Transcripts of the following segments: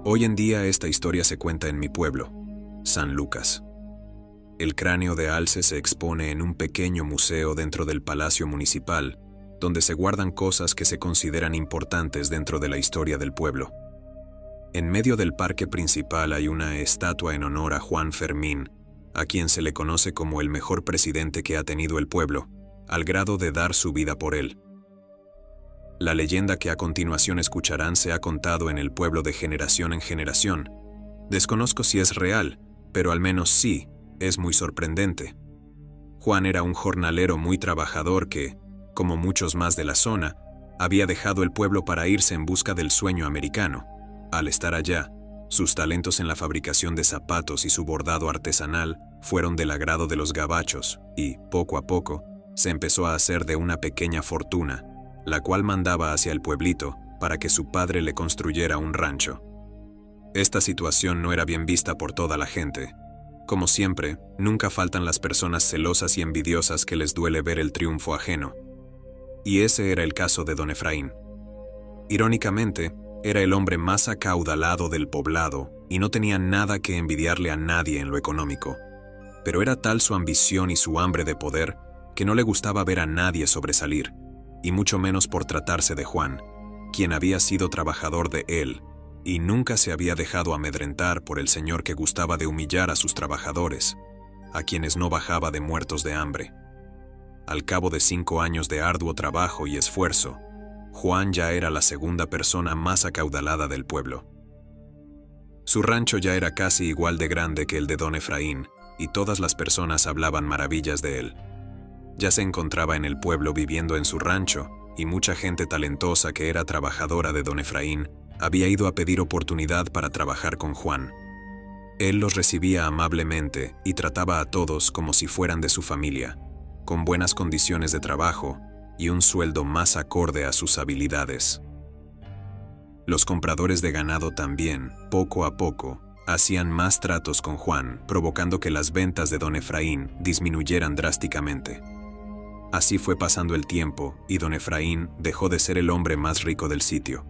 Hoy en día esta historia se cuenta en mi pueblo, San Lucas. El cráneo de Alce se expone en un pequeño museo dentro del Palacio Municipal, donde se guardan cosas que se consideran importantes dentro de la historia del pueblo. En medio del parque principal hay una estatua en honor a Juan Fermín, a quien se le conoce como el mejor presidente que ha tenido el pueblo, al grado de dar su vida por él. La leyenda que a continuación escucharán se ha contado en el pueblo de generación en generación. Desconozco si es real, pero al menos sí, es muy sorprendente. Juan era un jornalero muy trabajador que, como muchos más de la zona, había dejado el pueblo para irse en busca del sueño americano. Al estar allá, sus talentos en la fabricación de zapatos y su bordado artesanal fueron del agrado de los gabachos y, poco a poco, se empezó a hacer de una pequeña fortuna, la cual mandaba hacia el pueblito para que su padre le construyera un rancho. Esta situación no era bien vista por toda la gente. Como siempre, nunca faltan las personas celosas y envidiosas que les duele ver el triunfo ajeno. Y ese era el caso de don Efraín. Irónicamente, era el hombre más acaudalado del poblado y no tenía nada que envidiarle a nadie en lo económico. Pero era tal su ambición y su hambre de poder que no le gustaba ver a nadie sobresalir, y mucho menos por tratarse de Juan, quien había sido trabajador de él, y nunca se había dejado amedrentar por el señor que gustaba de humillar a sus trabajadores, a quienes no bajaba de muertos de hambre. Al cabo de 5 años de arduo trabajo y esfuerzo, Juan ya era la segunda persona más acaudalada del pueblo. Su rancho ya era casi igual de grande que el de don Efraín, y todas las personas hablaban maravillas de él. Ya se encontraba en el pueblo viviendo en su rancho, y mucha gente talentosa que era trabajadora de don Efraín había ido a pedir oportunidad para trabajar con Juan. Él los recibía amablemente y trataba a todos como si fueran de su familia, con buenas condiciones de trabajo y un sueldo más acorde a sus habilidades. Los compradores de ganado también, poco a poco, hacían más tratos con Juan, provocando que las ventas de don Efraín disminuyeran drásticamente. Así fue pasando el tiempo y don Efraín dejó de ser el hombre más rico del sitio.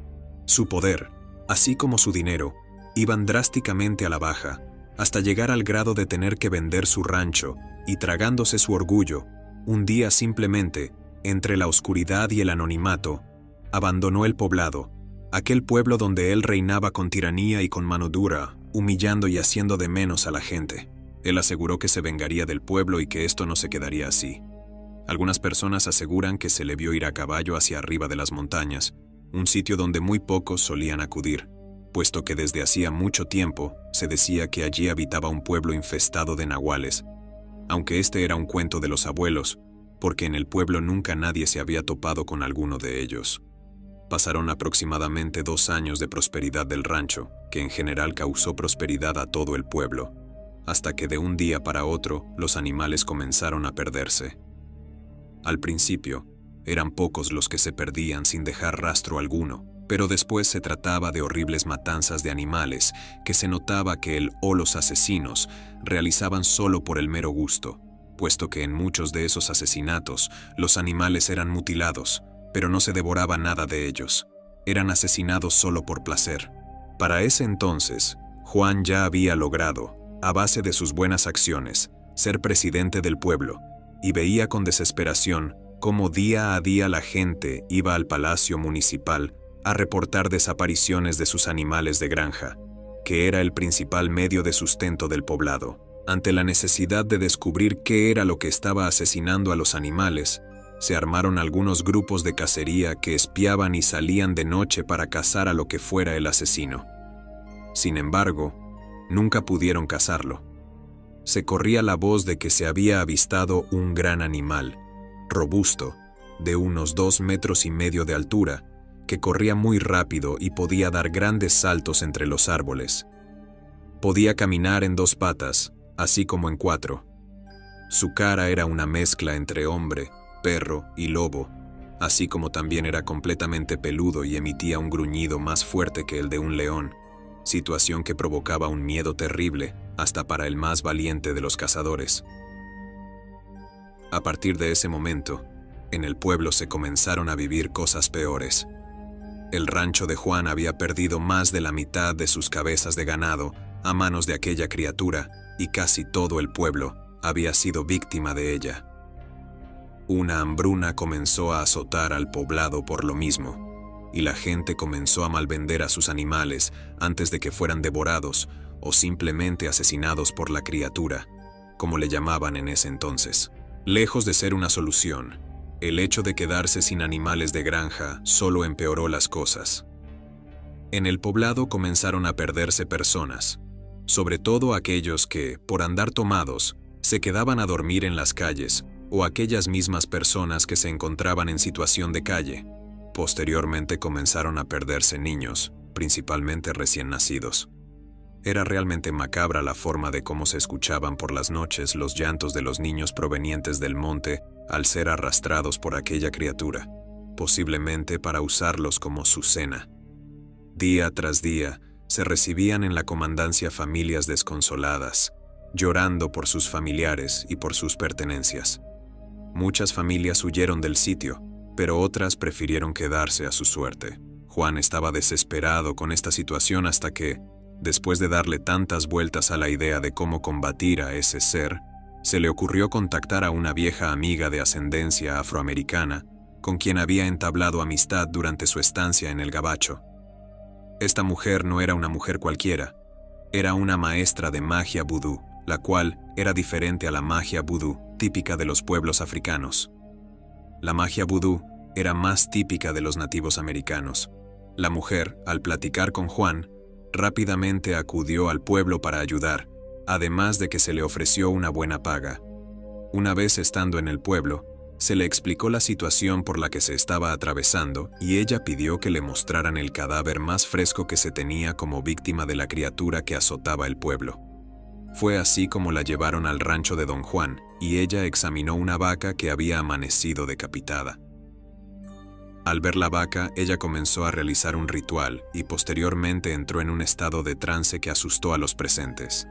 Su poder, así como su dinero, iban drásticamente a la baja, hasta llegar al grado de tener que vender su rancho y, tragándose su orgullo, un día simplemente, entre la oscuridad y el anonimato, abandonó el poblado, aquel pueblo donde él reinaba con tiranía y con mano dura, humillando y haciendo de menos a la gente. Él aseguró que se vengaría del pueblo y que esto no se quedaría así. Algunas personas aseguran que se le vio ir a caballo hacia arriba de las montañas, un sitio donde muy pocos solían acudir, puesto que desde hacía mucho tiempo se decía que allí habitaba un pueblo infestado de nahuales, aunque este era un cuento de los abuelos, porque en el pueblo nunca nadie se había topado con alguno de ellos. Pasaron aproximadamente 2 años de prosperidad del rancho, que en general causó prosperidad a todo el pueblo, hasta que de un día para otro los animales comenzaron a perderse. Al principio, eran pocos los que se perdían sin dejar rastro alguno, pero después se trataba de horribles matanzas de animales que se notaba que él o los asesinos realizaban solo por el mero gusto, puesto que en muchos de esos asesinatos los animales eran mutilados, pero no se devoraba nada de ellos. Eran asesinados solo por placer. Para ese entonces, Juan ya había logrado, a base de sus buenas acciones, ser presidente del pueblo, y veía con desesperación cómo día a día la gente iba al Palacio Municipal a reportar desapariciones de sus animales de granja, que era el principal medio de sustento del poblado. Ante la necesidad de descubrir qué era lo que estaba asesinando a los animales, se armaron algunos grupos de cacería que espiaban y salían de noche para cazar a lo que fuera el asesino. Sin embargo, nunca pudieron cazarlo. Se corría la voz de que se había avistado un gran animal, robusto, de unos 2,5 metros de altura, que corría muy rápido y podía dar grandes saltos entre los árboles. Podía caminar en 2 patas, así como en 4. Su cara era una mezcla entre hombre, perro y lobo, así como también era completamente peludo y emitía un gruñido más fuerte que el de un león, situación que provocaba un miedo terrible hasta para el más valiente de los cazadores. A partir de ese momento, en el pueblo se comenzaron a vivir cosas peores. El rancho de Juan había perdido más de la mitad de sus cabezas de ganado a manos de aquella criatura y casi todo el pueblo había sido víctima de ella. Una hambruna comenzó a azotar al poblado por lo mismo, y la gente comenzó a malvender a sus animales antes de que fueran devorados o simplemente asesinados por la criatura, como le llamaban en ese entonces. Lejos de ser una solución, el hecho de quedarse sin animales de granja solo empeoró las cosas. En el poblado comenzaron a perderse personas, sobre todo aquellos que, por andar tomados, se quedaban a dormir en las calles, o aquellas mismas personas que se encontraban en situación de calle. Posteriormente comenzaron a perderse niños, principalmente recién nacidos. Era realmente macabra la forma de cómo se escuchaban por las noches los llantos de los niños provenientes del monte al ser arrastrados por aquella criatura, posiblemente para usarlos como su cena. Día tras día, se recibían en la comandancia familias desconsoladas, llorando por sus familiares y por sus pertenencias. Muchas familias huyeron del sitio, pero otras prefirieron quedarse a su suerte. Juan estaba desesperado con esta situación hasta que, después de darle tantas vueltas a la idea de cómo combatir a ese ser, se le ocurrió contactar a una vieja amiga de ascendencia afroamericana, con quien había entablado amistad durante su estancia en el Gabacho. Esta mujer no era una mujer cualquiera, era una maestra de magia vudú, la cual era diferente a la magia vudú típica de los pueblos africanos. La magia vudú era más típica de los nativos americanos. La mujer, al platicar con Juan, rápidamente acudió al pueblo para ayudar, además de que se le ofreció una buena paga. Una vez estando en el pueblo, se le explicó la situación por la que se estaba atravesando y ella pidió que le mostraran el cadáver más fresco que se tenía como víctima de la criatura que azotaba el pueblo. Fue así como la llevaron al rancho de Don Juan y ella examinó una vaca que había amanecido decapitada. Al ver la vaca, ella comenzó a realizar un ritual y posteriormente entró en un estado de trance que asustó a los presentes.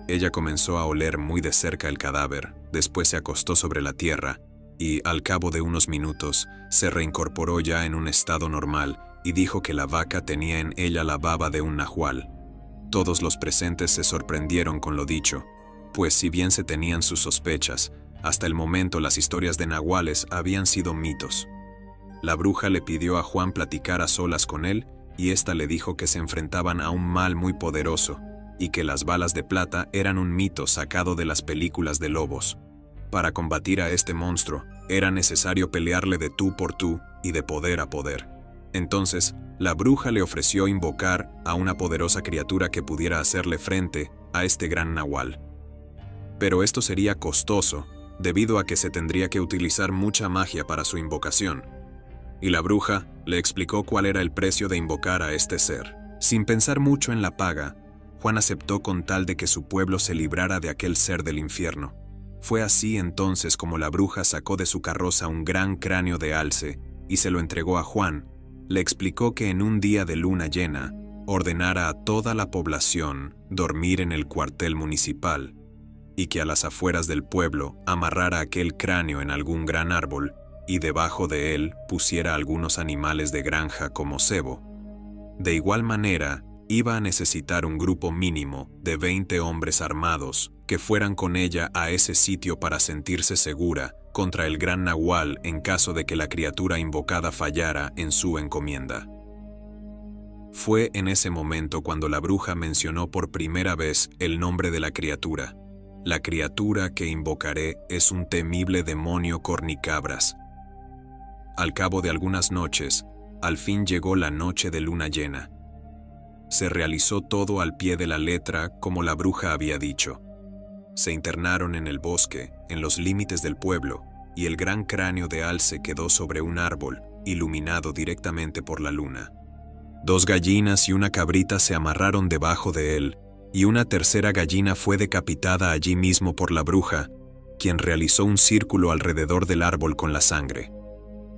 Ella comenzó a oler muy de cerca el cadáver, después se acostó sobre la tierra y, al cabo de unos minutos, se reincorporó ya en un estado normal y dijo que la vaca tenía en ella la baba de un nahual. Todos los presentes se sorprendieron con lo dicho, pues si bien se tenían sus sospechas, hasta el momento las historias de nahuales habían sido mitos. La bruja le pidió a Juan platicar a solas con él y ésta le dijo que se enfrentaban a un mal muy poderoso y que las balas de plata eran un mito sacado de las películas de lobos. Para combatir a este monstruo, era necesario pelearle de tú por tú y de poder a poder. Entonces, la bruja le ofreció invocar a una poderosa criatura que pudiera hacerle frente a este gran nahual. Pero esto sería costoso, debido a que se tendría que utilizar mucha magia para su invocación. Y la bruja le explicó cuál era el precio de invocar a este ser. Sin pensar mucho en la paga, Juan aceptó con tal de que su pueblo se librara de aquel ser del infierno. Fue así entonces como la bruja sacó de su carroza un gran cráneo de alce y se lo entregó a Juan. Le explicó que en un día de luna llena, ordenara a toda la población dormir en el cuartel municipal y que a las afueras del pueblo amarrara aquel cráneo en algún gran árbol y debajo de él pusiera algunos animales de granja como cebo. De igual manera, iba a necesitar un grupo mínimo de 20 hombres armados que fueran con ella a ese sitio para sentirse segura contra el gran nahual en caso de que la criatura invocada fallara en su encomienda. Fue en ese momento cuando la bruja mencionó por primera vez el nombre de la criatura. La criatura que invocaré es un temible demonio cornicabras. Al cabo de algunas noches, al fin llegó la noche de luna llena. Se realizó todo al pie de la letra como la bruja había dicho. Se internaron en el bosque, en los límites del pueblo, y el gran cráneo de alce quedó sobre un árbol, iluminado directamente por la luna. 2 gallinas y una cabrita se amarraron debajo de él, y una tercera gallina fue decapitada allí mismo por la bruja, quien realizó un círculo alrededor del árbol con la sangre.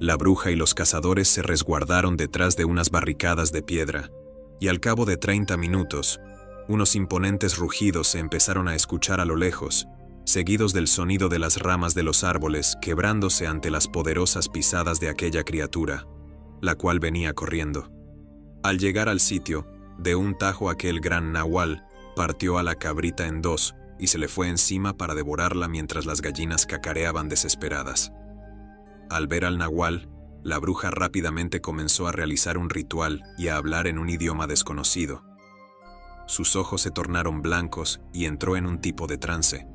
La bruja y los cazadores se resguardaron detrás de unas barricadas de piedra, y al cabo de 30 minutos, unos imponentes rugidos se empezaron a escuchar a lo lejos, seguidos del sonido de las ramas de los árboles quebrándose ante las poderosas pisadas de aquella criatura, la cual venía corriendo. Al llegar al sitio, de un tajo aquel gran nahual partió a la cabrita en dos y se le fue encima para devorarla mientras las gallinas cacareaban desesperadas. Al ver al nahual, la bruja rápidamente comenzó a realizar un ritual y a hablar en un idioma desconocido. Sus ojos se tornaron blancos y entró en un tipo de trance.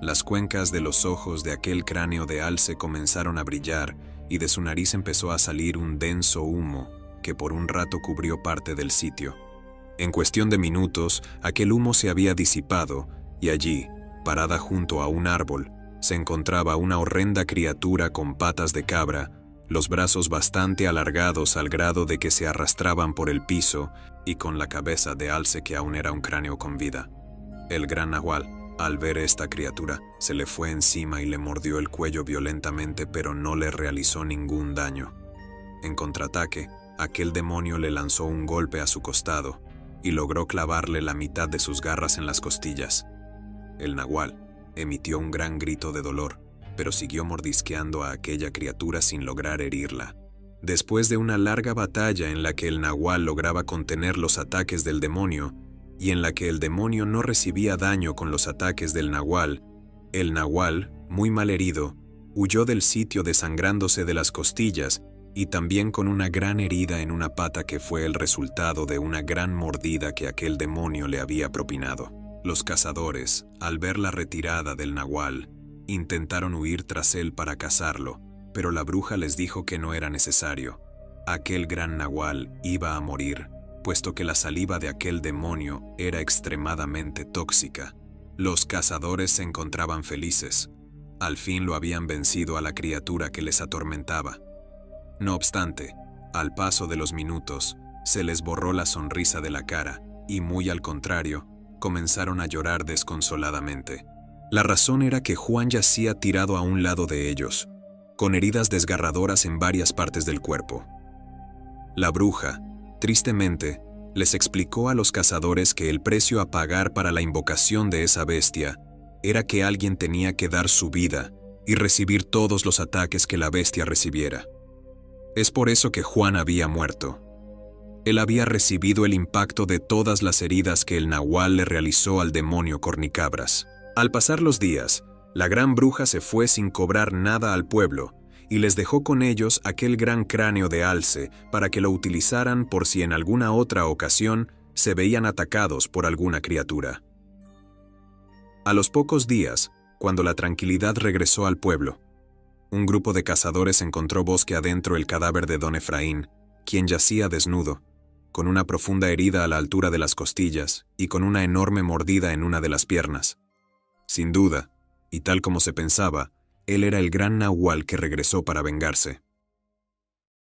Las cuencas de los ojos de aquel cráneo de alce comenzaron a brillar y de su nariz empezó a salir un denso humo que por un rato cubrió parte del sitio. En cuestión de minutos, aquel humo se había disipado y allí, parada junto a un árbol, se encontraba una horrenda criatura con patas de cabra, los brazos bastante alargados al grado de que se arrastraban por el piso y con la cabeza de alce que aún era un cráneo con vida. El gran nahual, al ver esta criatura, se le fue encima y le mordió el cuello violentamente, pero no le realizó ningún daño. En contraataque, aquel demonio le lanzó un golpe a su costado y logró clavarle la mitad de sus garras en las costillas. El nahual emitió un gran grito de dolor, pero siguió mordisqueando a aquella criatura sin lograr herirla. Después de una larga batalla en la que el nahual lograba contener los ataques del demonio y en la que el demonio no recibía daño con los ataques del nahual, el nahual, muy mal herido, huyó del sitio desangrándose de las costillas y también con una gran herida en una pata que fue el resultado de una gran mordida que aquel demonio le había propinado. Los cazadores, al ver la retirada del nahual, intentaron huir tras él para cazarlo, pero la bruja les dijo que no era necesario. Aquel gran nahual iba a morir, puesto que la saliva de aquel demonio era extremadamente tóxica. Los cazadores se encontraban felices. Al fin lo habían vencido a la criatura que les atormentaba. No obstante, al paso de los minutos, se les borró la sonrisa de la cara y, muy al contrario, comenzaron a llorar desconsoladamente. La razón era que Juan yacía tirado a un lado de ellos, con heridas desgarradoras en varias partes del cuerpo. La bruja, tristemente, les explicó a los cazadores que el precio a pagar para la invocación de esa bestia era que alguien tenía que dar su vida y recibir todos los ataques que la bestia recibiera. Es por eso que Juan había muerto. Él había recibido el impacto de todas las heridas que el nahual le realizó al demonio cornicabras. Al pasar los días, la gran bruja se fue sin cobrar nada al pueblo y les dejó con ellos aquel gran cráneo de alce para que lo utilizaran por si en alguna otra ocasión se veían atacados por alguna criatura. A los pocos días, cuando la tranquilidad regresó al pueblo, un grupo de cazadores encontró bosque adentro el cadáver de don Efraín, quien yacía desnudo, con una profunda herida a la altura de las costillas y con una enorme mordida en una de las piernas. Sin duda, y tal como se pensaba, él era el gran nahual que regresó para vengarse.